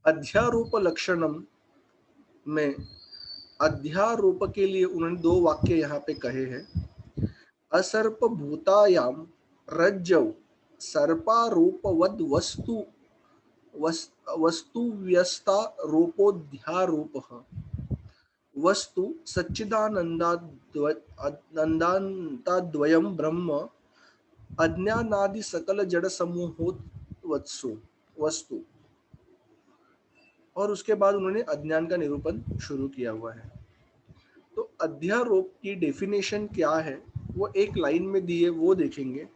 अध्यारोप लक्षणम में अध्यारोप के लिए उन्होंने दो वाक्य यहाँ पे कहे हैं। असर्प भूतायाम रज्जौ सर्पारूपवद वस्तु व्यस्ता रूपोध्यारोपः वस्तु सच्चिदानंदाद्वयम् ब्रह्म अज्ञानादि सकल जड़ समूहोत वस्तु। और उसके बाद उन्होंने अज्ञान का निरूपण शुरू किया हुआ है। तो अध्यारोप की डेफिनेशन क्या है वो एक लाइन में दी है, वो देखेंगे।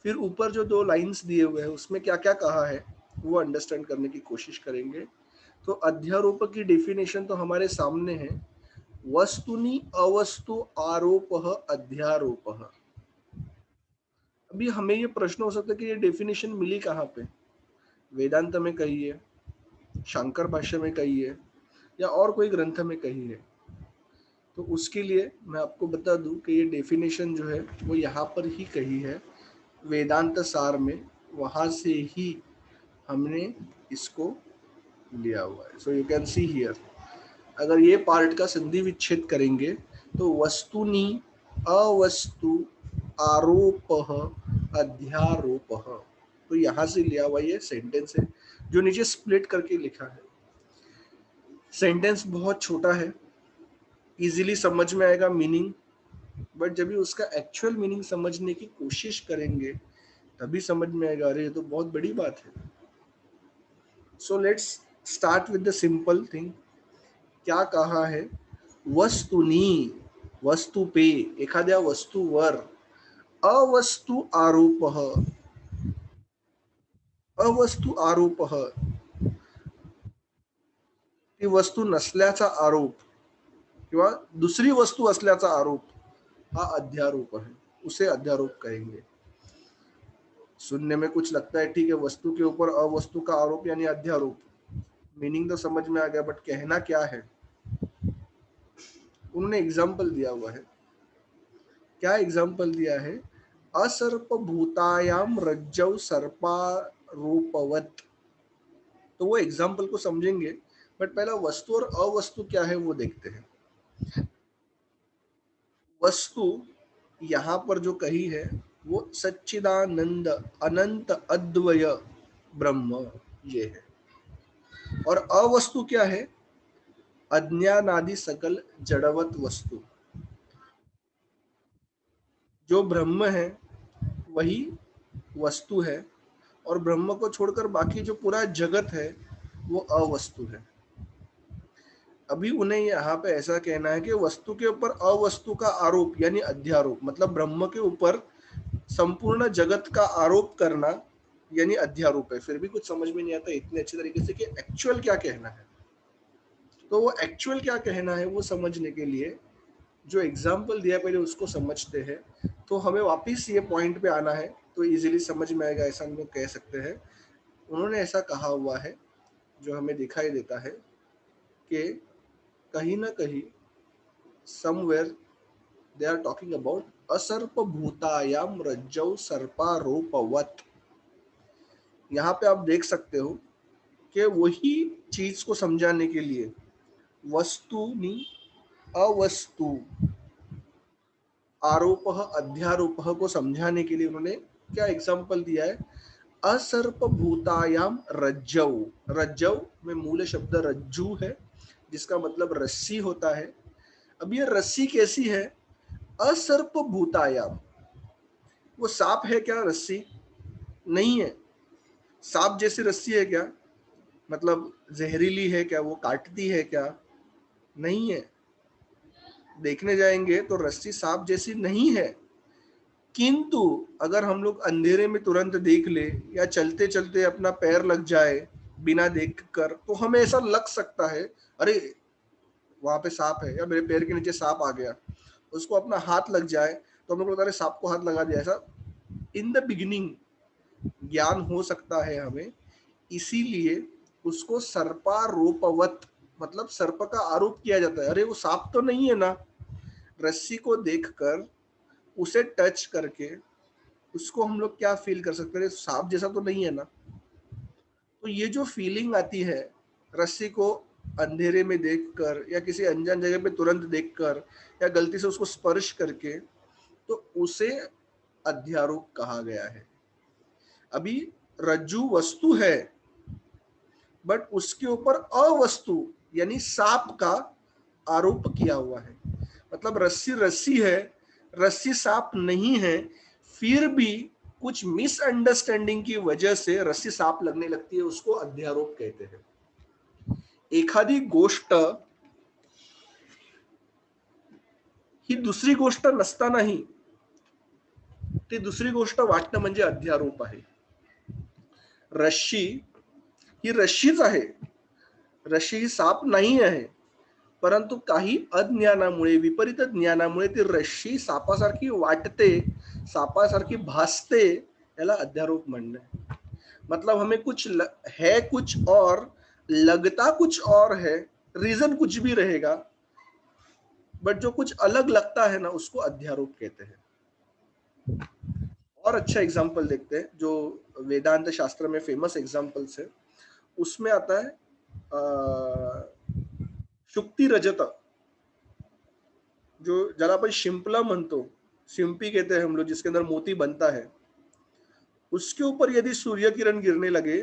फिर ऊपर जो दो लाइंस दिए हुए हैं उसमें क्या क्या कहा है वो अंडरस्टैंड करने की कोशिश करेंगे। तो अध्यारोप की डेफिनेशन तो हमारे सामने है। वस्तुनि अवस्तु आरोपः अध्यारोपः। अभी हमें ये प्रश्न हो सकता है कि ये डेफिनेशन मिली कहाँ पे? वेदांत में कही है, शंकर भाष्य में कही है, या और कोई ग्रंथ में कही है? तो उसके लिए मैं आपको बता दूं कि ये डेफिनेशन जो है वो यहाँ पर ही कही है, वेदांत सार में। वहाँ से ही हमने इसको लिया हुआ है। So you can see here, अगर ये पार्ट का संधि विच्छेद करेंगे तो वस्तुनि अवस्तु आरोपः अध्यारोपः, तो यहाँ से लिया हुआ ये सेंटेंस है जो नीचे स्प्लिट करके लिखा है। सेंटेंस बहुत छोटा है, इजीली समझ में आएगा मीनिंग, बट जब भी उसका एक्चुअल मीनिंग समझने की कोशिश करेंगे तभी समझ में आएगा, अरे ये तो बहुत बड़ी बात है। So let's start with the simple thing. क्या कहा है? वस्तुनी, वस्तू पे, एखाद्या वस्तूवर अवस्तु आरोपः, अवस्तु आरोपः, ती वस्तू नसल्याचा आरोप किंवा दुसरी वस्तू असल्याचा आरोप हा अध्यारोप है, उसे अध्यारोप कहेंगे। सुनने में कुछ लगता है ठीक है, वस्तु के ऊपर अवस्तु का आरोप यानी अध्यारोप, मीनिंग तो समझ में आ गया, बट कहना क्या है? उन्होंने एग्जाम्पल दिया हुआ है। क्या एग्जाम्पल दिया है? असर्प भूतायाम रज्जौ सर्पारूपवत। तो वो एग्जाम्पल को समझेंगे, बट पहला वस्तु और अवस्तु क्या है वो देखते हैं। वस्तु यहाँ पर जो कही है वो सच्चिदानंद अनंत अद्वय ब्रह्म ये है। और अवस्तु क्या है? अज्ञानादि सकल जड़वत वस्तु। जो ब्रह्म है वही वस्तु है, और ब्रह्म को छोड़कर बाकी जो पूरा जगत है वो अवस्तु है। अभी उन्हें यहाँ पे ऐसा कहना है कि वस्तु के ऊपर अवस्तु का आरोप यानी अध्यारोप, मतलब ब्रह्म के ऊपर संपूर्ण जगत का आरोप करना यानी अध्यारोप है। फिर भी कुछ समझ में नहीं आता इतने अच्छे तरीके से कि एक्चुअल क्या कहना है। तो वो एक्चुअल क्या कहना है वो समझने के लिए जो एग्जाम्पल दिया पहले उसको समझते हैं। तो हमें वापस ये पॉइंट पे आना है तो इजीली समझ में आएगा, ऐसा हम लोग कह सकते हैं। उन्होंने ऐसा कहा हुआ है जो हमें दिखाई देता है कि कहीं ना कहीं somewhere they are talking about असर्प भूतायाम रज्जौ सर्पारोपवत। यहाँ पे आप देख सकते हो कि वही चीज को समझाने के लिए वस्तुनि अवस्तु आरोपः अध्यारोपः को समझाने के लिए उन्होंने क्या एग्जाम्पल दिया है? असर्प भूतायाम रज्जौ। रज्जौ में मूल शब्द रज्जू है जिसका मतलब रस्सी होता है। अब ये रस्सी कैसी है? असर्प भूतायाम, वो सांप है क्या रस्सी? नहीं है। सांप जैसी रस्सी है क्या? मतलब जहरीली है क्या, वो काटती है क्या? नहीं है। देखने जाएंगे तो रस्सी सांप जैसी नहीं है, किंतु अगर हम लोग अंधेरे में तुरंत देख ले या चलते चलते अपना पैर लग जाए बिना देख कर, तो हमें ऐसा लग सकता है अरे वहां पे सांप है, या मेरे पैर के नीचे सांप आ गया। उसको अपना हाथ लग जाए तो हम लोग बता रहे सांप को हाथ लगा दिया, ऐसा इन द बिगिनिंग ज्ञान हो सकता है हमें। इसीलिए उसको सर्पारोपवत, मतलब सर्प का आरोप किया जाता है। अरे वो सांप तो नहीं है ना। रस्सी को देखकर, उसे टच करके उसको हम लोग क्या फील कर सकते हैं? सांप जैसा तो नहीं है ना। तो ये जो फीलिंग आती है रस्सी को अंधेरे में देखकर या किसी अनजान जगह पे तुरंत देखकर या गलती से उसको स्पर्श करके, तो उसे अध्यारोप कहा गया है। अभी रज्जू वस्तु है, बट उसके ऊपर अवस्तु यानी सांप का आरोप किया हुआ है। मतलब रस्सी रस्सी है, रस्सी सांप नहीं है, फिर भी कुछ मिसअंडरस्टैंडिंग की वजह से रस्सी सांप लगने लगती है, उसको अध्यारोप कहते हैं। एखादी गोष्ट ही दुसरी गोष्ट नसतानाही ती दुसरी गोष्ट वाटणं म्हणजे अध्यारोप आहे। रश्शी ही रश्शीच आहे, रश्शी ही साप नाही आहे, परंतु काही अज्ञानामुळे, विपरीत ज्ञानामुळे ती रश्शी सापासारखी वाटते, सापासारखी भासते, याला अध्यारोप म्हणणं है। मतलब हमें है कुछ और, लगता कुछ और है, रीजन कुछ भी रहेगा, बट जो कुछ अलग लगता है ना, उसको अध्यारोप कहते हैं। और अच्छा एग्जाम्पल देखते हैं जो वेदांत शास्त्र में फेमस एग्जाम्पल्स है। उसमें आता है शुक्ति रजत, जो ज्यादा अपन शिंपला म्हणतो, शिंपी कहते हैं हम लोग, जिसके अंदर मोती बनता है, उसके ऊपर यदि सूर्य किरण गिरने लगे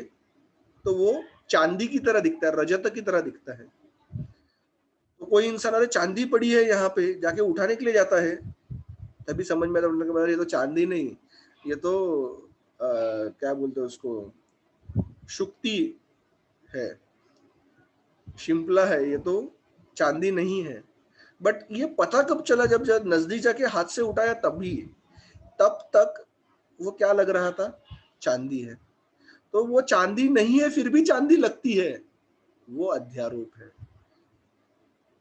तो वो चांदी की तरह दिखता है, रजत की तरह दिखता है। तो कोई इंसान अरे चांदी पड़ी है यहाँ पे, जाके उठाने के लिए जाता है, तभी समझ में आता है ये तो चांदी नहीं, ये तो क्या बोलते हैं उसको, शुक्ति है, शिंपला है, ये तो चांदी नहीं है। बट ये पता कब चला, जब नजदीक जाके हाथ से उठाया तभी, तब तक वो क्या लग रहा था, चांदी है। तो वो चांदी नहीं है फिर भी चांदी लगती है, वो अध्यारोप है।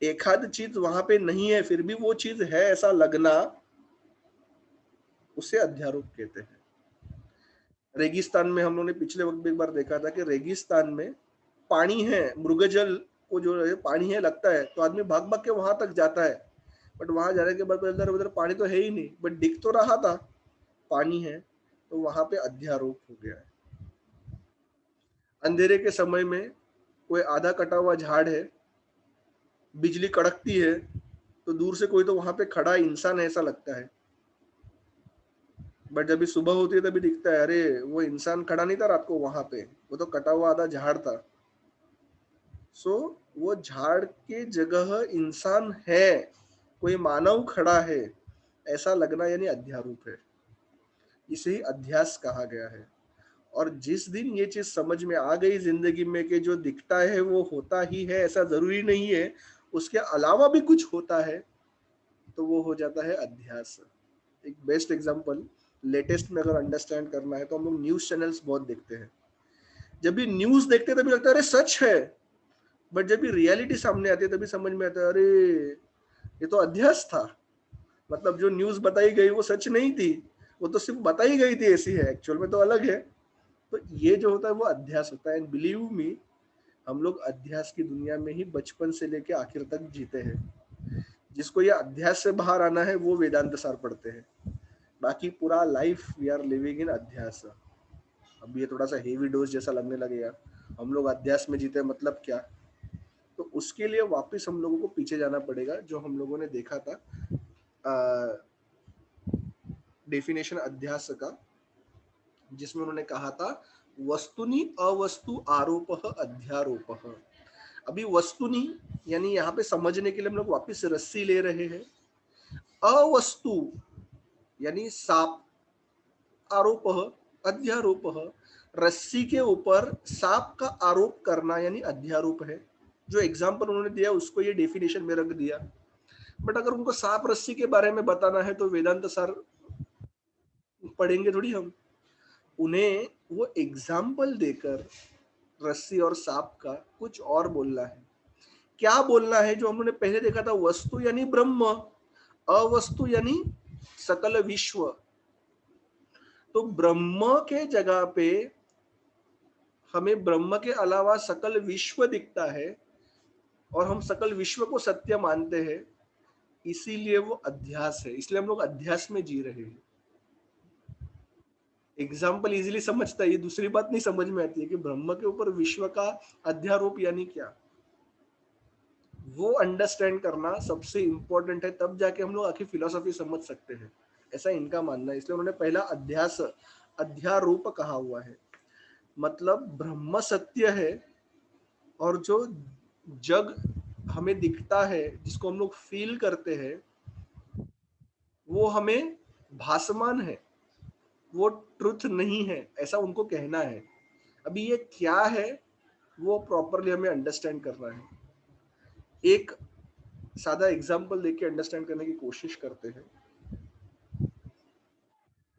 एखाद चीज वहां पे नहीं है फिर भी वो चीज है ऐसा लगना, उसे अध्यारोप कहते हैं। रेगिस्तान में हम लोगों ने पिछले वक्त भी एक बार देखा था कि रेगिस्तान में पानी है, मृगजल को जो है पानी है लगता है, तो आदमी भाग भाग के वहां तक जाता है, बट वहां जाने के बाद उधर उधर पानी तो है ही नहीं, बट दिख तो रहा था पानी है, तो वहां पे अध्यारोप हो गया है। अंधेरे के समय में कोई आधा कटा हुआ झाड़ है, बिजली कड़कती है, तो दूर से कोई तो वहां पे खड़ा इंसान है ऐसा लगता है, बट जब भी सुबह होती है तभी दिखता है अरे वो इंसान खड़ा नहीं था रात को वहां पे, वो तो कटा हुआ आधा झाड़ था। सो वो झाड़ के जगह इंसान है, कोई मानव खड़ा है, ऐसा लगना यानी अध्यारोप है। इसे ही अध्यास कहा गया है। और जिस दिन ये चीज समझ में आ गई जिंदगी में कि जो दिखता है वो होता ही है, ऐसा जरूरी नहीं है, उसके अलावा भी कुछ होता है, तो वो हो जाता है अध्यास। एक बेस्ट एग्जांपल लेटेस्ट में अगर अंडरस्टैंड करना है तो हम लोग न्यूज चैनल्स बहुत देखते हैं। जब भी न्यूज देखते हैं तभी लगता है अरे सच है, बट जब भी रियलिटी सामने आती है तभी समझ में आता है अरे ये तो अध्यास था। मतलब जो न्यूज बताई गई वो सच नहीं थी, वो तो सिर्फ बताई गई थी ऐसी है, एक्चुअल में तो अलग है। तो ये जो होता है वो अध्यास होता है। एंड बिलीव मी, हम लोग अध्यास की दुनिया में ही बचपन से लेके आखिर तक जीते हैं। जिसको ये अध्यास से बाहर आना है वो वेदांत सार पढ़ते हैं, बाकी पूरा life we are living in अध्यास। अब ये थोड़ा सा हेवी डोज जैसा लगने लगेगा, हम लोग अध्यास में जीते मतलब क्या, तो उसके लिए वापस हम लोगों को पीछे जाना पड़ेगा, जो हम लोगों ने देखा था डेफिनेशन अध्यास का, जिसमें उन्होंने कहा था वस्तुनि अवस्तु आरोप अध्यारोप। अभी वस्तुनि यानी यहाँ पे समझने के लिए हम लोग वापस रस्सी ले रहे हैं, अवस्तु यानी सांप, आरोप अध्यारोप, रस्सी के ऊपर सांप का आरोप करना यानी अध्यारोप है। जो एग्जाम्पल उन्होंने दिया उसको ये डेफिनेशन में रख दिया। बट अगर उनको सांप रस्सी के बारे में बताना है तो वेदांत सार पढ़ेंगे थोड़ी हम, उन्हें वो एग्जाम्पल देकर रस्सी और सांप का कुछ और बोलना है। क्या बोलना है, जो हमने पहले देखा था, वस्तु यानी ब्रह्म, अवस्तु यानी सकल विश्व। तो ब्रह्म के जगह पे हमें ब्रह्म के अलावा सकल विश्व दिखता है और हम सकल विश्व को सत्य मानते हैं, इसीलिए वो अध्यास है, इसलिए हम लोग अध्यास में जी रहे हैं। एग्जाम्पल इजीली समझता है, ये दूसरी बात नहीं समझ में आती है कि ब्रह्म के ऊपर विश्व का अध्यारोप यानी क्या। वो अंडरस्टैंड करना सबसे इंपॉर्टेंट है, तब जाके हम लोग आखिर फिलोसॉफी समझ सकते हैं, ऐसा इनका मानना है। इसलिए उन्होंने पहला अध्यास अध्यारोप कहा हुआ है। मतलब ब्रह्म सत्य है, और जो जग हमें दिखता है, जिसको हम लोग फील करते हैं, वो हमें भासमान है, वो ट्रुथ नहीं है, ऐसा उनको कहना है। अभी ये क्या है वो प्रॉपरली हमें अंडरस्टैंड करना है। एक सादा एग्जांपल देके अंडरस्टैंड करने की कोशिश करते हैं।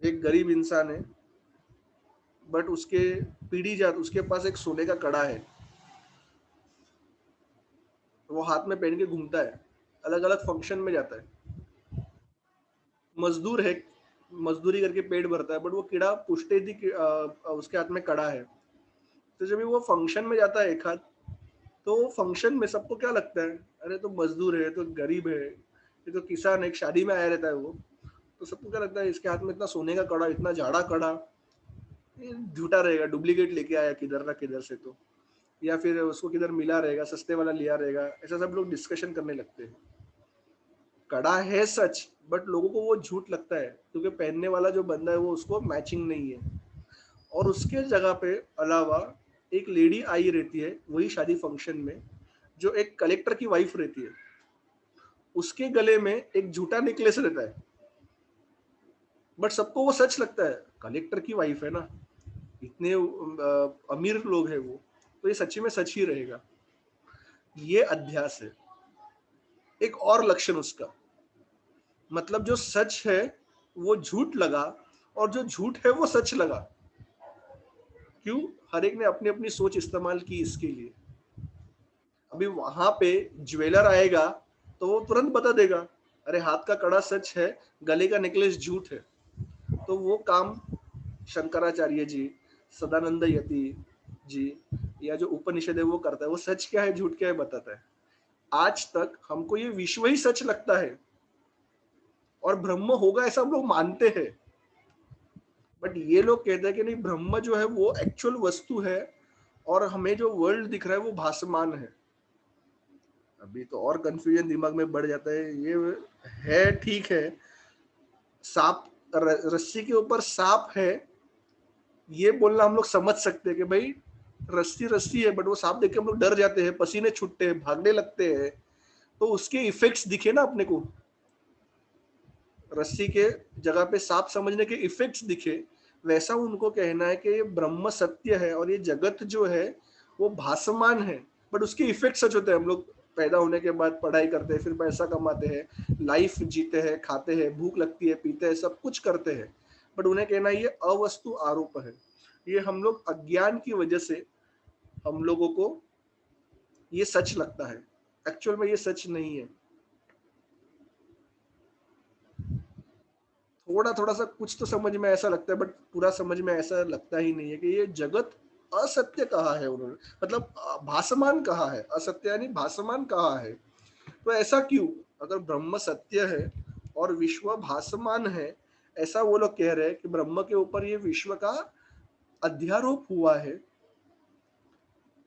एक गरीब इंसान है, बट उसके पीढ़ी जात उसके पास एक सोने का कड़ा है, वो हाथ में पहन के घूमता है, अलग अलग फंक्शन में जाता है, मजदूर है, मजदूरी करके पेट भरता है, बट वो कीड़ा पुष्टे थी कि, उसके हाथ में कड़ा है। तो जब वो फंक्शन में जाता है एक हाथ, तो फंक्शन में सबको क्या लगता है, अरे तो मजदूर है, तो गरीब है, ये तो किसान है, एक शादी में आया रहता है वो, तो सबको क्या लगता है, इसके हाथ में इतना सोने का कड़ा, इतना झाड़ा कड़ा, ये झूठा रहेगा, डुप्लीकेट लेके आया किधर ना किधर से, तो या फिर उसको किधर मिला रहेगा, सस्ते वाला लिया रहेगा, ऐसा सब लोग डिस्कशन करने लगते हैं। कड़ा है सच, बट लोगों को वो झूठ लगता है, क्योंकि पहनने वाला जो बंदा है वो उसको मैचिंग नहीं है। और उसके जगह पे अलावा एक लेडी आई रहती है वही शादी फंक्शन में, जो एक कलेक्टर की वाइफ रहती है, उसके गले में एक झूठा नेकलेस रहता है, बट सबको वो सच लगता है, कलेक्टर की वाइफ है ना, इतने अमीर लोग हैं वो, तो ये सच्ची में सच ही रहेगा। ये अध्यास है। एक और लक्षण उसका, मतलब जो सच है वो झूठ लगा, और जो झूठ है वो सच लगा। क्यों? हर एक ने अपनी अपनी सोच इस्तेमाल की इसके लिए। अभी वहां पे ज्वेलर आएगा तो वो तुरंत बता देगा, अरे हाथ का कड़ा सच है, गले का नेकलेस झूठ है। तो वो काम शंकराचार्य जी, सदानंद यति जी, या जो उपनिषद है वो करता है, वो सच क्या है झूठ क्या है बताता है। आज तक हमको ये विश्व ही सच लगता है, और ब्रह्म होगा ऐसा हम लोग मानते हैं, बट ये लोग कहते हैं कि नहीं, ब्रह्म जो है वो एक्चुअल वस्तु है, और हमें जो वर्ल्ड दिख रहा है वो भासमान है। अभी तो और कंफ्यूजन दिमाग में बढ़ जाता है। ये है, ठीक है, सांप, रस्सी के ऊपर सांप है, ये बोलना हम लोग समझ सकते हैं कि भाई रस्सी रस्सी है, बट वो सांप देख के हम लोग डर जाते हैं, पसीने छूटते हैं, भागने लगते हैं, तो उसके इफेक्ट्स दिखे ना अपने को, रस्सी के जगह पे सांप समझने के इफेक्ट्स दिखे। वैसा उनको कहना है कि ये ब्रह्म सत्य है, और ये जगत जो है वो भासमान है, बट उसके इफेक्ट सच होते हैं। हम लोग पैदा होने के बाद पढ़ाई करते हैं, फिर पैसा कमाते हैं, लाइफ जीते हैं, खाते हैं, भूख लगती है, पीते हैं, सब कुछ करते हैं, बट उन्हें कहना ये अवस्तु आरोप है। ये हम लोग अज्ञान की वजह से हम लोगों को ये सच लगता है, एक्चुअल में ये सच नहीं है। थोड़ा थोड़ा सा कुछ तो समझ में ऐसा लगता है, बट पूरा समझ में ऐसा लगता ही नहीं है कि ये जगत असत्य कहा है उन्होंने, मतलब भासमान कहा है, असत्य यानी भासमान कहा है। तो ऐसा क्यों? अगर ब्रह्म सत्य है और विश्व भासमान है, ऐसा वो लोग कह रहे हैं कि ब्रह्म के ऊपर ये विश्व का अध्यारोप हुआ है,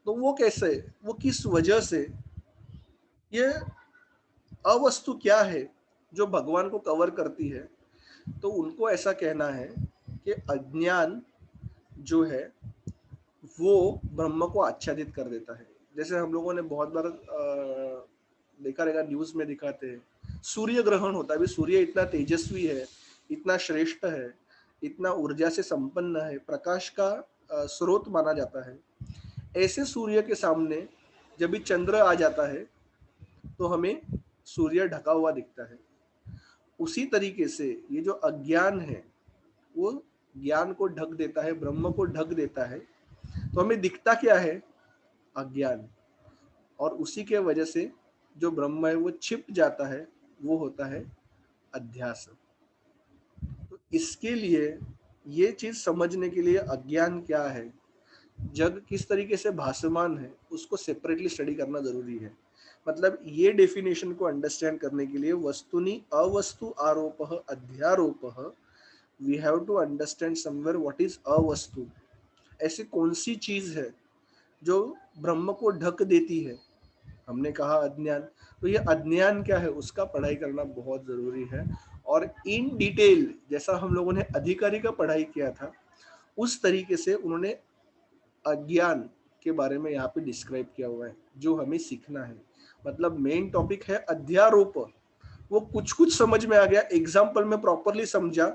तो वो कैसे, वो किस वजह से, ये अवस्तु क्या है जो भगवान को कवर करती है। तो उनको ऐसा कहना है कि अज्ञान जो है वो ब्रह्म को आच्छादित कर देता है। जैसे हम लोगों ने बहुत बार देखा रहेगा, न्यूज में दिखाते हैं, सूर्य ग्रहण होता है। अभी सूर्य इतना तेजस्वी है, इतना श्रेष्ठ है, इतना ऊर्जा से संपन्न है, प्रकाश का स्रोत माना जाता है। ऐसे सूर्य के सामने जब भी चंद्र आ जाता है तो हमें सूर्य ढका हुआ दिखता है। उसी तरीके से ये जो अज्ञान है वो ज्ञान को ढक देता है, ब्रह्म को ढक देता है, तो हमें दिखता क्या है? अज्ञान। और उसी के वजह से जो ब्रह्म है वो छिप जाता है, वो होता है अध्यास। तो इसके लिए ये चीज समझने के लिए अज्ञान क्या है, जग किस तरीके से भासमान है, उसको सेपरेटली स्टडी करना जरूरी है। मतलब ये डेफिनेशन को अंडरस्टैंड करने के लिए वस्तुनि अवस्तु आरोप अध्यारोप we have to understand somewhere what is avastu. ऐसी कौन सी चीज है जो ब्रह्म को ढक देती है? हमने कहा अज्ञान, तो ये अज्ञान क्या है उसका पढ़ाई करना बहुत जरूरी है। और इन डिटेल जैसा हम लोगों ने अधिकारी का पढ़ाई किया था उस तरीके से उन्होंने अज्ञान के बारे में यहाँ पे डिस्क्राइब किया हुआ है जो हमें सीखना है। मतलब मेन टॉपिक है अध्यारोप। वो कुछ कुछ समझ में आ गया, एग्जाम्पल में प्रॉपरली समझा,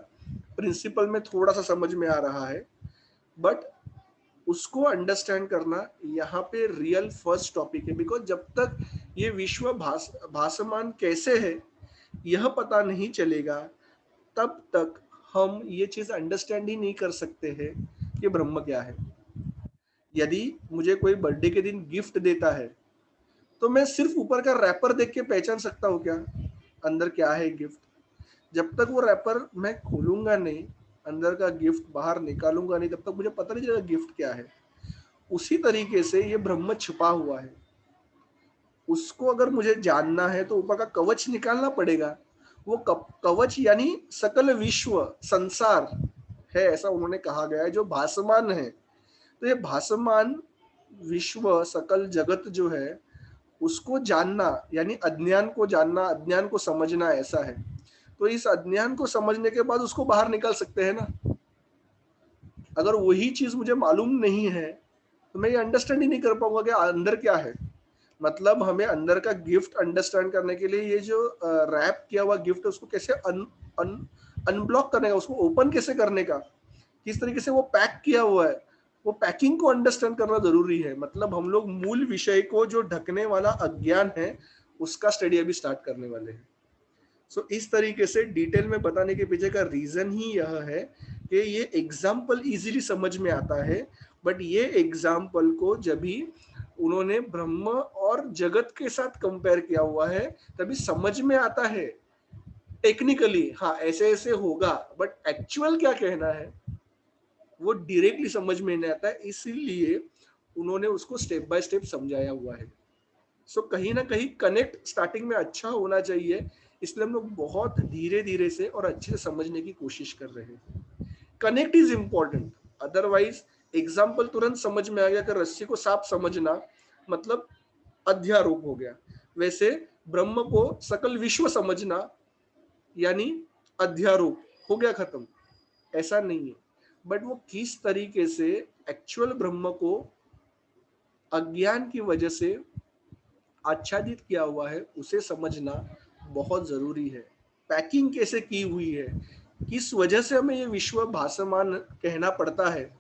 प्रिंसिपल में थोड़ा सा समझ में आ रहा है, बट उसको अंडरस्टैंड करना यहाँ पे रियल फर्स्ट टॉपिक है। बिकॉज जब तक ये विश्व भासमान कैसे है यह पता नहीं चलेगा तब तक हम ये चीज अंडरस्टैंड ही नहीं कर सकते हैं कि ब्रह्म क्या है। यदि मुझे कोई बर्थडे के दिन गिफ्ट देता है तो मैं सिर्फ ऊपर का रैपर देख के पहचान सकता हूँ क्या अंदर क्या है गिफ्ट? जब तक वो रैपर मैं खोलूंगा नहीं, अंदर का गिफ्ट बाहर निकालूंगा नहीं, तब तक मुझे पता नहीं चलेगा गिफ्ट क्या है। उसी तरीके से ये ब्रह्म छिपा हुआ है, उसको अगर मुझे जानना है तो ऊपर का कवच निकालना पड़ेगा। वो कवच यानी सकल विश्व संसार है, ऐसा उन्होंने कहा गया है, जो भासमान है। तो ये भासमान विश्व सकल जगत जो है उसको जानना यानी अज्ञान को जानना, अज्ञान को समझना, ऐसा है। तो इस अज्ञान को समझने के बाद उसको बाहर निकाल सकते हैं ना। अगर वही चीज मुझे मालूम नहीं है तो मैं ये अंडरस्टैंड ही नहीं कर पाऊंगा कि अंदर क्या है। मतलब हमें अंदर का गिफ्ट अंडरस्टैंड करने के लिए ये जो रैप किया हुआ गिफ्ट है उसको कैसे अनब्लॉक करने का, उसको ओपन कैसे करने का, किस तरीके से वो पैक किया हुआ है, वो पैकिंग को अंडरस्टैंड करना जरूरी है। मतलब हम लोग मूल विषय को जो ढकने वाला अज्ञान है उसका स्टडी अभी स्टार्ट करने वाले हैं। सो इस तरीके से डिटेल में बताने के पीछे का रीजन ही यह है कि ये एग्जाम्पल इजीली समझ में आता है। बट ये एग्जाम्पल को जब भी उन्होंने ब्रह्म और जगत के साथ कंपेयर किया हुआ है तभी समझ में आता है। टेक्निकली हाँ ऐसे ऐसे होगा, बट एक्चुअल क्या कहना है वो डायरेक्टली समझ में नहीं आता है, इसीलिए उन्होंने उसको स्टेप बाय स्टेप समझाया हुआ है। सो कहीं ना कहीं कनेक्ट स्टार्टिंग में अच्छा होना चाहिए, इसलिए हम लोग बहुत धीरे धीरे से और अच्छे से समझने की कोशिश कर रहे हैं। Connect is important, otherwise example तुरंत समझ में आ गया कि रस्सी को सांप समझना मतलब अध्यारोप हो गया, वैसे ब्रह्म को सकल विश्व समझना यानी अध्यारोप हो गया, खत्म। ऐसा नहीं है, बट वो किस तरीके से एक्चुअल ब्रह्म को अज्ञान की वजह से आच्छादित किया हुआ है उसे समझना बहुत जरूरी है। पैकिंग कैसे की हुई है, किस वजह से हमें ये विश्व भासमान कहना पड़ता है,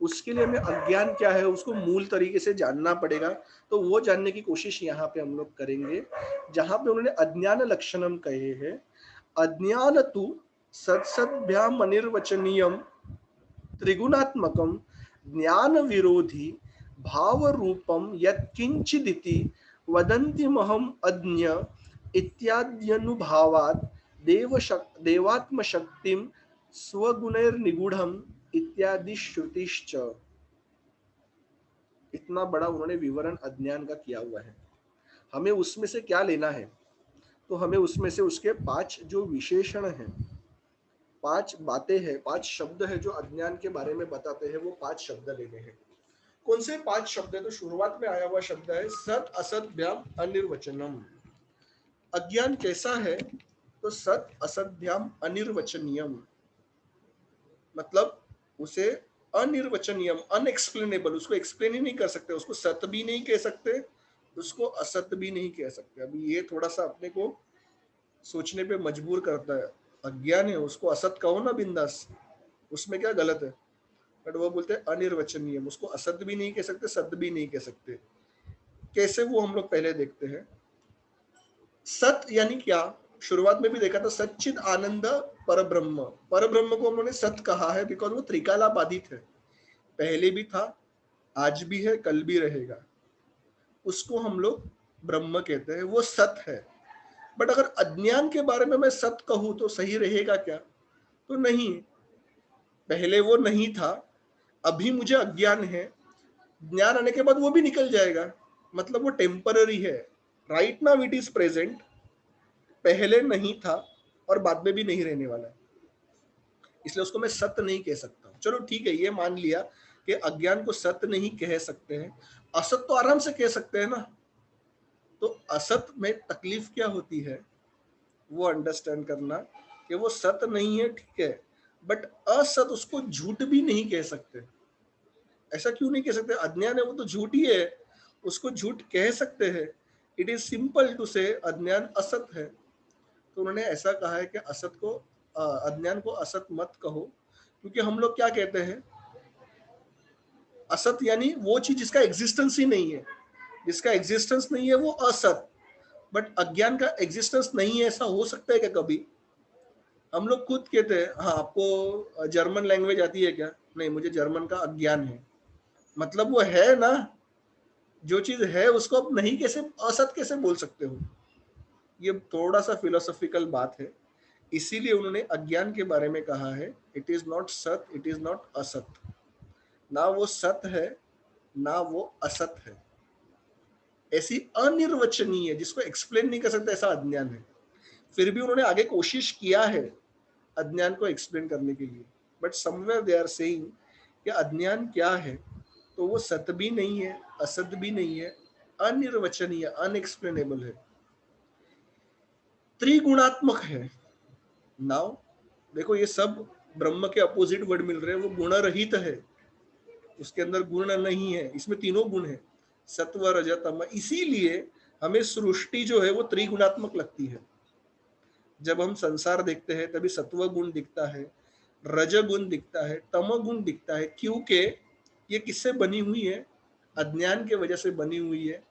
उसके लिए हमें अज्ञान क्या है उसको मूल तरीके से जानना पड़ेगा। तो वो जानने की कोशिश यहाँ पे हम लोग करेंगे, जहाँ पे उन्होंने अज्ञान लक्षणम कहे हैं। अज्ञान तु सत्सद्भ्याम अनिर्वचनीयम त्रिगुणात्मकम ज्ञान विरोधी भाव रूपम यत्किंचिदिति वदन्ति महम अज्ञ इत्याद्यनुभावात् देवात्म शक्तिम स्वगुणैर्निगूढ़म इत्यादि श्रुतिश्च। इतना बड़ा उन्होंने विवरण अज्ञान का किया हुआ है। हमें उसमें से क्या लेना है, तो हमें उसमें से उसके 5 जो विशेषण हैं, 5 बातें हैं, 5 शब्द है जो अज्ञान के बारे में बताते हैं, वो 5 शब्द लेने हैं। कौन से 5 शब्द है? तो शुरुआत में आया हुआ शब्द है सत असत भ्याम अनिर्वचनम। अज्ञान कैसा है? तो सत असद्भ्याम अनिर्वचनीयम, मतलब उसे अनिर्वचनीयम अनएक्सप्लेनेबल, उसको एक्सप्लेन ही नहीं कर सकते, उसको सत भी नहीं कह सकते, उसको असत भी नहीं कह सकते। अभी ये थोड़ा सा अपने को सोचने पे मजबूर करता है। अज्ञान है उसको असत कहो ना बिंदास, उसमें क्या गलत है? बट वो बोलते हैं अनिर्वचनीय, उसको असत भी नहीं कह सकते, सत भी नहीं कह सकते। कैसे, वो हम लोग पहले देखते हैं। सत यानी क्या? शुरुआत में भी देखा था, सच्चिद आनंद परब्रह्म। परब्रह्म को उन्होंने सत कहा है बिकॉज वो त्रिकाला बाधित है, पहले भी था, आज भी है, कल भी रहेगा। उसको हम लोग ब्रह्म कहते हैं, वो सत है। बट अगर अज्ञान के बारे में मैं सत कहूं तो सही रहेगा क्या? तो नहीं, पहले वो नहीं था, अभी मुझे अज्ञान है, ज्ञान आने के बाद वो भी निकल जाएगा, मतलब वो टेम्पररी है। Right now it is present, पहले नहीं था और बाद में भी नहीं रहने वाला है। इसलिए उसको मैं सत्य नहीं कह सकता। चलो ठीक है, ये मान लिया कि अज्ञान को सत्य नहीं कह सकते हैं, असत तो आराम से कह सकते हैं ना। तो असत में तकलीफ क्या होती है वो अंडरस्टैंड करना कि वो सत्य नहीं है, ठीक है, बट असत उसको झूठ भी नहीं कह सकते। ऐसा क्यों नहीं कह सकते? अज्ञान है वो तो झूठ ही है, उसको झूठ कह सकते हैं। इट इज सिंपल टू से अज्ञान असत है। तो उन्होंने ऐसा कहा है कि असत को अज्ञान को असत मत कहो, क्योंकि हम लोग क्या कहते हैं, असत यानी वो चीज जिसका एग्जिस्टेंस ही नहीं है, जिसका एग्जिस्टेंस नहीं है वो असत। बट अज्ञान का एग्जिस्टेंस नहीं है, ऐसा हो सकता है क्या कभी? हम लोग खुद कहते हैं, हाँ आपको जर्मन लैंग्वेज आती है क्या? नहीं, मुझे जर्मन का अज्ञान है। मतलब वो है ना, जो चीज है उसको आप नहीं कैसे असत कैसे बोल सकते हो? ये थोड़ा सा फिलोसॉफिकल बात है। इसीलिए उन्होंने अज्ञान के बारे में कहा है, इट इज नॉट सत, इट इज नॉट असत। ना वो सत है ना वो असत है। ऐसी अनिर्वचनीय जिसको एक्सप्लेन नहीं कर सकता, ऐसा अज्ञान है। फिर भी उन्होंने आगे कोशिश किया है अज्ञान को एक्सप्लेन करने के लिए, but somewhere they are saying कि अज्ञान क्या है, तो वो सत भी नहीं है, असत भी नहीं है, अनिर्वचनीय, अनएक्सप्लेनेबल है, त्रिगुणात्मक है। नाउ देखो, ये सब ब्रह्म के अपोजिट वर्ड मिल रहे हैं, वो गुण रहित है, उसके अंदर गुण नहीं है, इसमें तीनों गुण है, सत्व रज तम। इसीलिए हमें सृष्टि जो है वो त्रिगुणात्मक लगती है। जब हम संसार देखते हैं तभी सत्व गुण दिखता है, रज गुण दिखता है, तम गुण दिखता है, क्योंकि ये किससे बनी हुई है? अज्ञान के वजह से बनी हुई है।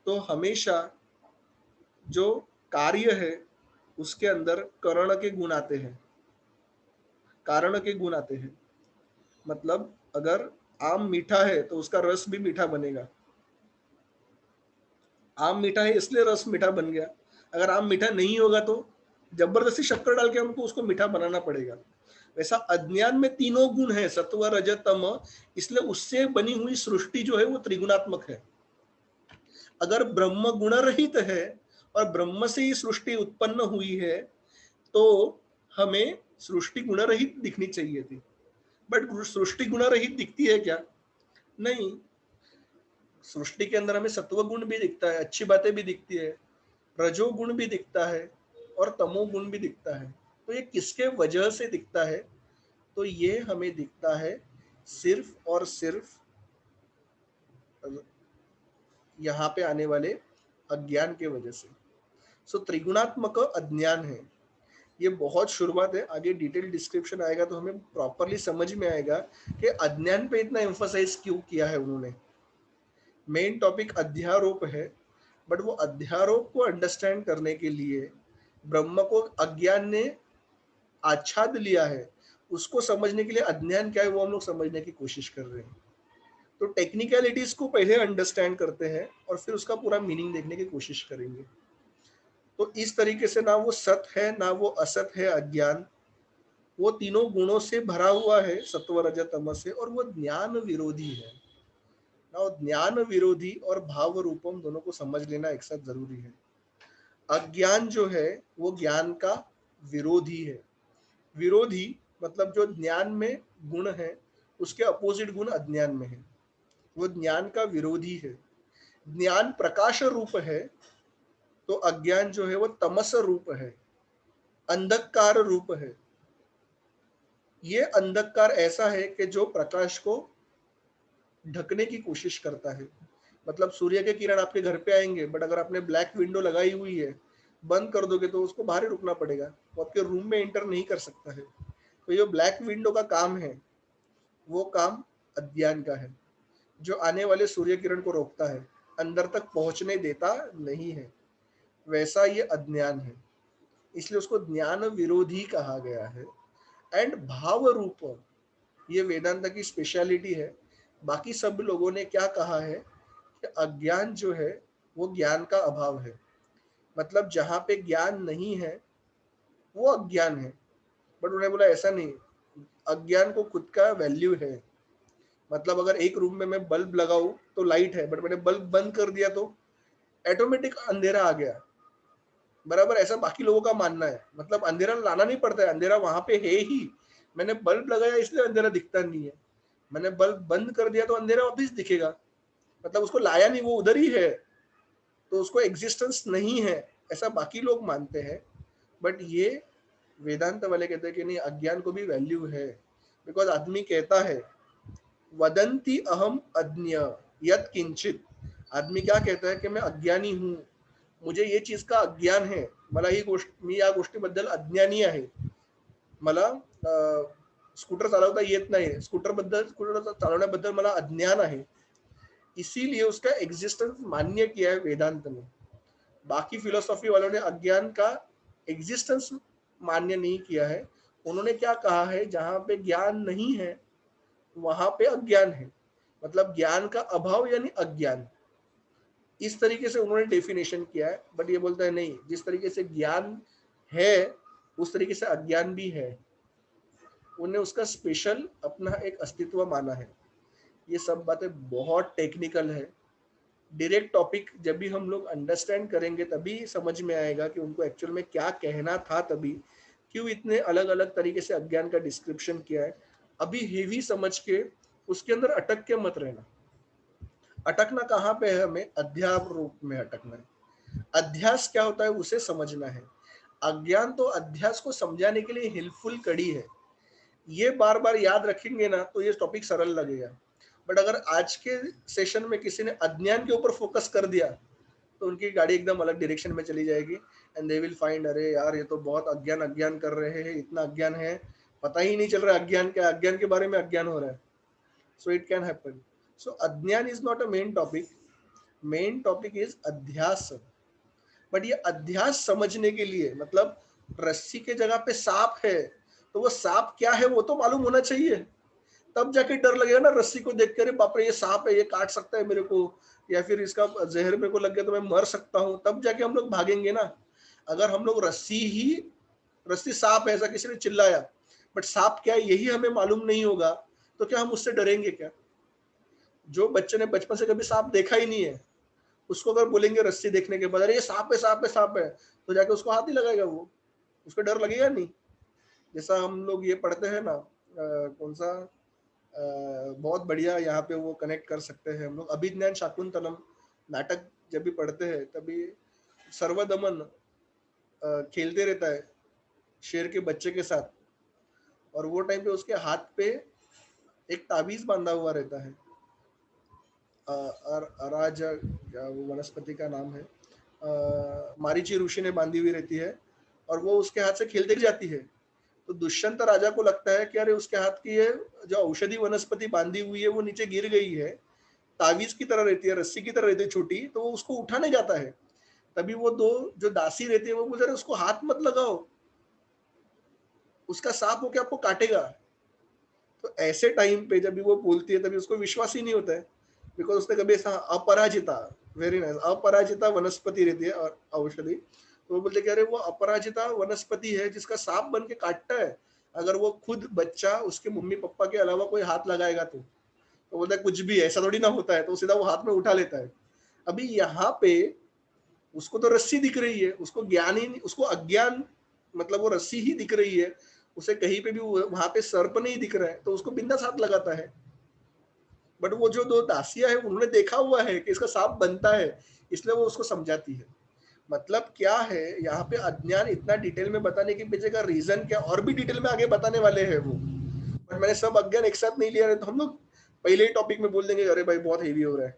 तो हमेशा जो कार्य है उसके अंदर करण के गुण आते हैं, कारण के गुण आते हैं। मतलब अगर आम मीठा है तो उसका रस भी मीठा बनेगा। आम मीठा है इसलिए रस मीठा बन गया। अगर आम मीठा नहीं होगा तो जबरदस्ती शक्कर डाल के हमको उसको मीठा बनाना पड़ेगा। वैसा अज्ञान में तीनों गुण है, सत्व रज तम, इसलिए उससे बनी हुई सृष्टि जो है वो त्रिगुणात्मक है। अगर ब्रह्म गुण रहित है और ब्रह्म से ही सृष्टि उत्पन्न हुई है, तो हमें सृष्टि गुण रहित दिखनी चाहिए थी। बट सृष्टि गुण रहित दिखती है क्या? नहीं, सृष्टि के अंदर हमें सत्व गुण भी दिखता है, अच्छी बातें भी दिखती है, रजोगुण भी दिखता है और तमोगुण भी दिखता है। तो ये किसके वजह से दिखता है? तो ये हमें दिखता है सिर्फ और सिर्फ यहाँ पे आने वाले अज्ञान के वजह से। सो त्रिगुणात्मक अज्ञान है। ये बहुत शुरुआत है, आगे डिटेल डिस्क्रिप्शन आएगा तो हमें प्रॉपरली समझ में आएगा कि अज्ञान पे इतना एम्फसाइज क्यों किया है उन्होंने। मेन टॉपिक अध्यारोप है, बट वो अध्यारोप को अंडरस्टैंड करने के लिए ब्रह्म को अज्ञान ने आच्छाद लिया है, उसको समझने के लिए अज्ञान क्या है वो हम लोग समझने की कोशिश कर रहे हैं। तो टेक्निकलिटीज को पहले अंडरस्टैंड करते हैं और फिर उसका पूरा मीनिंग देखने की कोशिश करेंगे। तो इस तरीके से ना वो सत है ना वो असत है अज्ञान, वो तीनों गुणों से भरा हुआ है, सत्व रज तम से, और वो ज्ञान विरोधी है ना। ज्ञान विरोधी और भाव रूपम दोनों को समझ लेना एक साथ जरूरी है। अज्ञान जो है वो ज्ञान का विरोधी है। विरोधी मतलब जो ज्ञान में गुण है उसके अपोजिट गुण अज्ञान में है, वो ज्ञान का विरोधी है। ज्ञान प्रकाश रूप है तो अज्ञान जो है वो तमस रूप है, अंधकार रूप है। ये अंधकार ऐसा है कि जो प्रकाश को ढकने की कोशिश करता है। मतलब सूर्य के किरण आपके घर पे आएंगे, बट अगर आपने ब्लैक विंडो लगाई हुई है, बंद कर दोगे तो उसको बाहर ही रुकना पड़ेगा, वो आपके रूम में एंटर नहीं कर सकता है। तो ये ब्लैक विंडो का काम है, वो काम अज्ञान का है, जो आने वाले सूर्य किरण को रोकता है, अंदर तक पहुंचने देता नहीं है। वैसा ये अज्ञान है, इसलिए उसको ज्ञान विरोधी कहा गया है। एंड भाव रूप, ये वेदांत की स्पेशलिटी है। बाकी सब लोगों ने क्या कहा है कि अज्ञान जो है वो ज्ञान का अभाव है। मतलब जहां पे ज्ञान नहीं है वो अज्ञान है। बट उन्होंने बोला ऐसा नहीं, अज्ञान को खुद का वैल्यू है। मतलब अगर एक रूम में मैं बल्ब लगाऊं तो लाइट है, बट मैंने बल्ब बंद कर दिया तो ऑटोमेटिक अंधेरा आ गया। बराबर ऐसा बाकी लोगों का मानना है। मतलब अंधेरा लाना नहीं पड़ता है, अंधेरा वहां पे है ही, मैंने बल्ब लगाया इसलिए अंधेरा दिखता नहीं है, मैंने बल्ब बंद कर दिया तो अंधेरा वापिस दिखेगा, मतलब उसको लाया नहीं, वो उधर ही है, तो उसको एग्जिस्टेंस नहीं है, ऐसा बाकी लोग मानते हैं। बट ये वेदांत वाले कहते हैं कि नहीं, अज्ञान को भी वैल्यू है। बिकॉज आदमी कहता है वदंती अहम अज्ञ यत किंचित, आदमी क्या कहता है कि मैं अज्ञानी हूँ, मुझे ये चीज का अज्ञान है, मला ही गोष्ट, मी या गोष्टीबद्दल अज्ञानी आहे, मला स्कूटर चालवता येत नाही, स्कूटर चालवण्याबद्दल मला अज्ञान आहे, इसीलिए उसका एग्जिस्टेंस मान्य किया है वेदांत ने। बाकी फिलोसॉफी वालों ने अज्ञान का एग्जिस्टेंस मान्य नहीं किया है। उन्होंने क्या कहा है, जहां पे ज्ञान नहीं है वहां पे अज्ञान है, मतलब ज्ञान का अभाव यानी अज्ञान, इस तरीके से उन्होंने डेफिनेशन किया है। बट ये बोलता है नहीं, जिस तरीके से ज्ञान है उस तरीके से अज्ञान भी है, उन्हें उसका स्पेशल अपना एक अस्तित्व माना है। ये सब बातें बहुत टेक्निकल है, डायरेक्ट टॉपिक जब भी हम लोग अंडरस्टैंड करेंगे तभी समझ में आएगा कि उनको एक्चुअल में क्या कहना था, तभी क्यों इतने अलग अलग तरीके से अज्ञान का डिस्क्रिप्शन किया है। अभी हेवी समझ के उसके अंदर अटक के मत रहना। अटकना कहाँ पे है, हमें अध्यास रूप में अटकना है। अध्यास क्या होता है उसे समझना है। अज्ञान तो अध्यास को समझाने के लिए हेल्पफुल कड़ी है, ये बार बार याद रखेंगे ना तो ये टॉपिक सरल लगेगा। बट अगर आज के सेशन में किसी ने अज्ञान के ऊपर फोकस कर दिया तो उनकी गाड़ी एकदम अलग डायरेक्शन में चली जाएगी, एंड दे विल फाइंड अरे यार ये तो बहुत अज्ञान अज्ञान कर रहे हैं, इतना अज्ञान है, पता ही नहीं चल रहा अज्ञान क्या, अज्ञान के बारे में अज्ञान हो रहा है। So it can happen. So ajnana is not a main topic, main topic is adhyas. But ये अध्यास समझने के लिए, मतलब रस्सी के जगह पे सांप है तो वो सांप क्या है वो तो मालूम होना चाहिए, तब जाके डर लगेगा ना रस्सी को देख कर, बाप रे ये सांप है, ये काट सकता है मेरे को, या फिर इसका जहर मेरे को लग गया तो मैं मर सकता हूँ, तब जाके हम लोग भागेंगे ना। अगर हम लोग रस्सी सांप है ऐसा किसी ने चिल्लाया, बट सांप क्या है यही हमें मालूम नहीं होगा, तो क्या हम उससे डरेंगे क्या? जो बच्चे ने बचपन से कभी सांप देखा ही नहीं है, उसको अगर बोलेंगे रस्सी देखने के बाद अरे ये सांप है सांप है सांप है, तो जाके उसको हाथ ही लगाएगा, वो उसको डर लगेगा नहीं। जैसा हम लोग ये पढ़ते हैं ना, कौन सा बहुत बढ़िया यहाँ पे वो कनेक्ट कर सकते हैं हम लोग, अभिज्ञान शाकुंतलम नाटक जब भी पढ़ते हैं तभी सर्वदमन खेलते रहता है शेर के बच्चे के साथ, और वो टाइम पे उसके हाथ पे एक ताबीज बांधा हुआ रहता है, अराज वो वनस्पति का नाम है, मारीची ऋषि ने बांधी हुई रहती है, और वो उसके हाथ से खेलते जाती है। तो दुष्यंत राजा को लगता है कि अरे उसके हाथ की ये जो औषधि वनस्पति बांधी हुई है वो नीचे गिर गई है, तावीज की तरह रहती है, रस्सी की तरह रहती है छोटी, तो वो उसको उठाने जाता है। तभी वो दो जो दासी रहती है वो बोलते हैं उसको हाथ मत लगाओ, उसका सांप होके आपको काटेगा। तो ऐसे टाइम पे जब भी वो बोलती है तभी उसको विश्वास ही नहीं होता है, बिकॉज उसने कभी ऐसा अपराजिता, वेरी नाइस, अपराजिता वनस्पति रहती है और औषधि, तो वो बोलते कि अरे वो अपराजिता वनस्पति है जिसका सांप बन के काटता है, अगर वो खुद बच्चा उसके मम्मी पापा के अलावा कोई हाथ लगाएगा तो बोलता है कुछ भी ऐसा थोड़ी ना होता है, तो सीधा वो हाथ में उठा लेता है। अभी यहाँ पे उसको तो रस्सी दिख रही है, उसको ज्ञान ही नहीं, उसको अज्ञान, मतलब वो रस्सी ही दिख रही है, उसे कहीं पे भी वहां पे सर्प नहीं दिख रहा है, तो उसको बिंदास हाथ लगाता है। बट वो जो दो दासियां है उन्होंने देखा हुआ है कि इसका सांप बनता है, इसलिए वो उसको समझाती है। मतलब क्या है यहाँ पे, अज्ञान इतना डिटेल में बताने के पीछे का रीजन क्या, और भी डिटेल में आगे बताने वाले हैं वो, बट मैंने सब अज्ञान एक साथ नहीं लिया है, तो हम लोग पहले ही टॉपिक में बोल देंगे अरे भाई बहुत हेवी हो रहा है।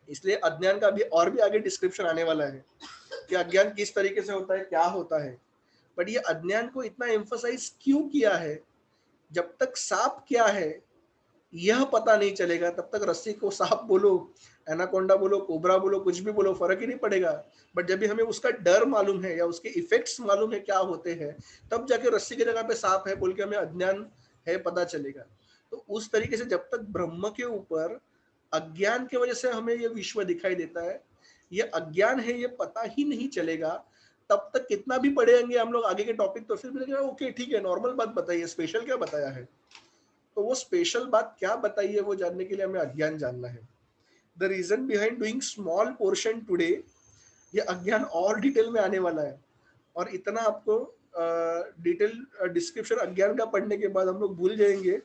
इसलिए अज्ञान का भी और भी आगे डिस्क्रिप्शन आने वाला है कि अज्ञान किस तरीके से होता है, क्या होता है। बट ये अज्ञान को इतना एम्फोसाइज क्यों किया है, जब तक सांप क्या है यह पता नहीं चलेगा तब तक रस्सी को सांप बोलो, एनाकोंडा बोलो, कोबरा बोलो, कुछ भी बोलो, फर्क ही नहीं पड़ेगा। बट जब भी हमें उसका डर मालूम है या उसके इफेक्ट्स मालूम है क्या होते हैं, तब जाके रस्सी की जगह पे सांप है बोल के हमें अज्ञान है पता चलेगा। तो उस तरीके से जब तक ब्रह्म के ऊपर अज्ञान की वजह से हमें ये विश्व दिखाई देता है, ये अज्ञान है ये पता ही नहीं चलेगा, तब तक कितना भी पढ़ेंगे हम लोग आगे के टॉपिक तो फिर भी लगेगा ओके ठीक है, नॉर्मल बात बताइए, स्पेशल क्या बताया है। तो वो स्पेशल बात क्या बताई है वो जानने के लिए हमें अज्ञान जानना है। The reason behind doing small portion today, ये अज्ञान और डिटेल में आने वाला है, और इतना आपको डिटेल डिस्क्रिप्शन अज्ञान का पढ़ने के बाद हम लोग भूल जाएंगे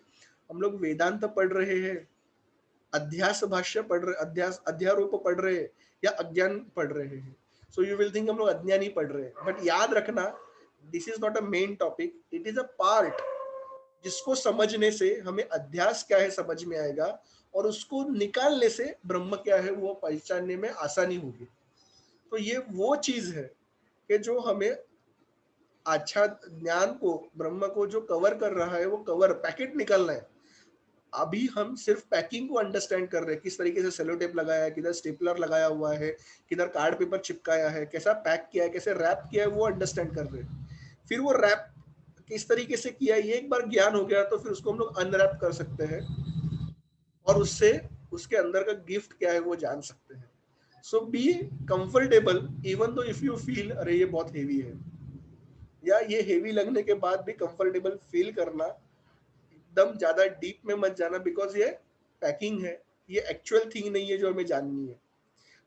हम लोग वेदांत पढ़ रहे हैं, अध्यास भाष्य पढ़ रहे, अध्यारोप पढ़ रहे हैं या अज्ञान पढ़ रहे हैं। सो यू विल थिंक हम लोग अज्ञान ही पढ़ रहे हैं, बट याद रखना this is not a main topic, it is a part जिसको समझने से हमें अध्यास क्या है समझ में आएगा और उसको निकालने से ब्रह्म क्या है वो पहचानने में आसानी होगी। तो ये वो चीज है कि जो हमें अच्छा ज्ञान को, ब्रह्म को जो कवर कर रहा है वो कवर पैकेट निकालना है। अभी हम सिर्फ पैकिंग को अंडरस्टैंड कर रहे हैं, किस तरीके से सेलो टेप लगाया है, किधर स्टेपलर लगाया हुआ है, किधर कार्ड पेपर चिपकाया है, कैसा पैक किया है, कैसे रैप किया है, वो अंडरस्टैंड कर रहे हैं। फिर वो रैप किस तरीके से किया है, ये एक बार ज्ञान हो गया तो फिर उसको हम लोग अनरैप कर सकते हैं और उससे उसके अंदर का गिफ्ट क्या है वो जान सकते हैं। So be comfortable even though if you feel अरे ये बहुत हेवी है, या ये हेवी लगने के बाद भी कंफर्टेबल फील करना, एकदम ज्यादा डीप में मत जाना, बिकॉज ये पैकिंग है, ये एक्चुअल थिंग नहीं है जो हमें जाननी है।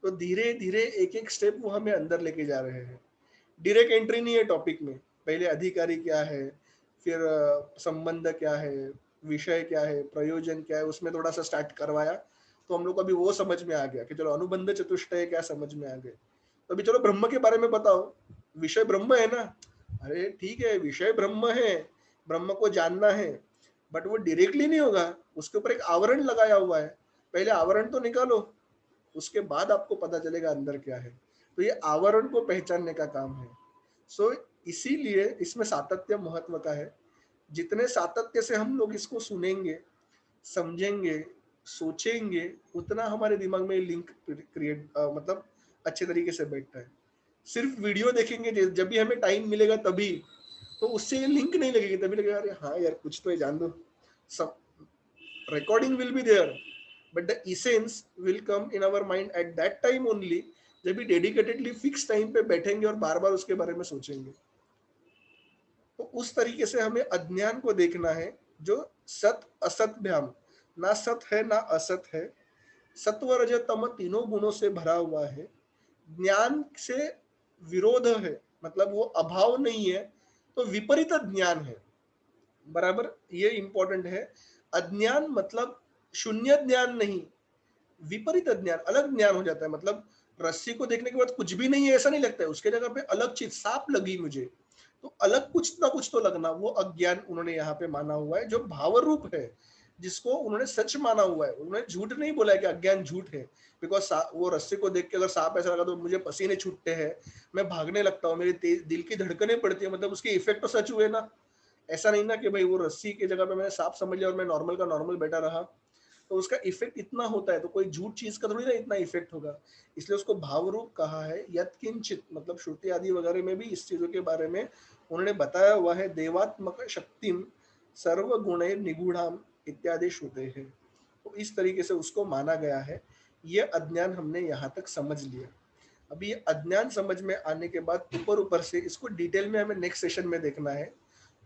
तो धीरे धीरे एक एक स्टेप वो हमें अंदर लेके जा रहे हैं। डायरेक्ट एंट्री नहीं है टॉपिक में, पहले अधिकारी क्या है, फिर संबंध क्या है, विषय क्या है, प्रयोजन क्या है, उसमें थोड़ा सा स्टार्ट करवाया तो हम लोग को अभी वो समझ में आ गया कि चलो अनुबंध चतुष्टय क्या समझ में आ गए। तो अभी चलो ब्रह्म के बारे में बताओ, विषय ब्रह्म है ना, अरे ठीक है विषय ब्रह्म है, ब्रह्म को जानना है, बट वो डायरेक्टली नहीं होगा, उसके ऊपर एक आवरण लगाया हुआ है, पहले आवरण तो निकालो, उसके बाद आपको पता चलेगा अंदर क्या है। तो ये आवरण को पहचानने का काम है। सो इसीलिए इसमें सातत्य महत्व का है। जितने सातत्य से हम लोग इसको सुनेंगे, समझेंगे, सोचेंगे, उतना हमारे दिमाग में लिंक क्रिएट मतलब अच्छे तरीके से बैठता है। सिर्फ वीडियो देखेंगे जब भी हमें टाइम मिलेगा तभी, तो उससे लिंक नहीं लगेगी, तभी लगेगा अरे हाँ यार कुछ तो जान दो, सब recording will be there but the essence will come in our mind at that time only, जब भी डेडिकेटेडली फिक्स टाइम पे बैठेंगे और बार बार उसके बारे में सोचेंगे। तो उस तरीके से हमें अज्ञान को देखना है, जो सत असत भ्याम, ना सत है ना असत है, सत्व रज तम तीनों गुणों से भरा हुआ है, ज्ञान से विरोध है, मतलब वो अभाव नहीं है, तो विपरीत ज्ञान है। बराबर, ये इंपॉर्टेंट है। अज्ञान मतलब शून्य ज्ञान नहीं, विपरीत ज्ञान, अलग ज्ञान हो जाता है। मतलब रस्सी को देखने के बाद कुछ भी नहीं है ऐसा नहीं लगता है, उसके जगह पे अलग चीज, सांप लगी मुझे तो अलग कुछ ना कुछ तो लगना, वो अज्ञान उन्होंने यहाँ पे माना हुआ है, जो भाव रूप है, जिसको उन्होंने सच माना हुआ है। उन्होंने झूठ नहीं बोला है कि अज्ञान झूठ है, बिकॉज वो रस्सी को देख के अगर सांप ऐसा लगा तो मुझे पसीने छूटते हैं, मैं भागने लगता हूँ, मेरी दिल की धड़कनें पड़ती है, मतलब उसके इफेक्ट तो सच हुए ना। ऐसा नहीं ना कि भाई वो रस्सी की जगह पे मैंने सांप समझ लिया और मैं नॉर्मल का नॉर्मल बैठा रहा, तो उसका इफेक्ट इतना होता है, तो कोई झूठ चीज का थोड़ी ना इतना इफेक्ट होगा। इसलिए उसको भाव रूप कहा है। यत्किंचित मतलब श्रुति आदि वगैरह में भी इस चीजों के बारे में उन्होंने बताया हुआ है। देवात्मक शक्तिम सर्व गुणे निगूढ़ाम इत्यादि श्रुते हैं, तो इस तरीके से उसको माना गया है। ये अज्ञान हमने यहाँ तक समझ लिया। अभी ये अज्ञान समझ में आने के बाद ऊपर ऊपर से इसको डिटेल में हमें नेक्स्ट सेशन में देखना है।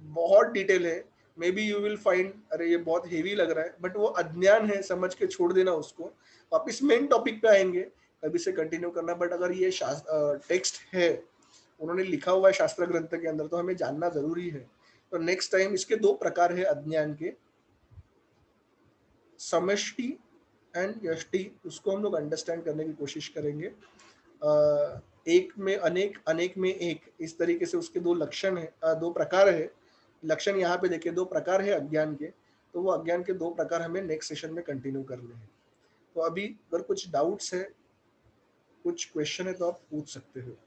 बहुत डिटेल है, may be you will find अरे ये बहुत हेवी लग रहा है, बट वो अज्ञान है, समझ के छोड़ देना उसको। वापिस मेन टॉपिक पे आएंगे, कभी से कंटिन्यू करना। बट अगर ये टेक्स्ट है, उन्होंने लिखा हुआ है शास्त्र ग्रंथ के अंदर, तो हमें जानना जरूरी है। तो नेक्स्ट टाइम इसके दो प्रकार है अज्ञान के, समष्टि एंड यष्टि, उसको हम लोग अंडरस्टैंड करने की कोशिश करेंगे। एक में अनेक, अनेक में एक, इस तरीके से उसके दो लक्षण है, दो प्रकार है। लक्षण यहाँ पे देखिए, दो प्रकार है अज्ञान के, तो वो अज्ञान के दो प्रकार हमें नेक्स्ट सेशन में कंटिन्यू करने हैं। तो अभी अगर कुछ डाउट्स है, कुछ क्वेश्चन है तो आप पूछ सकते हो।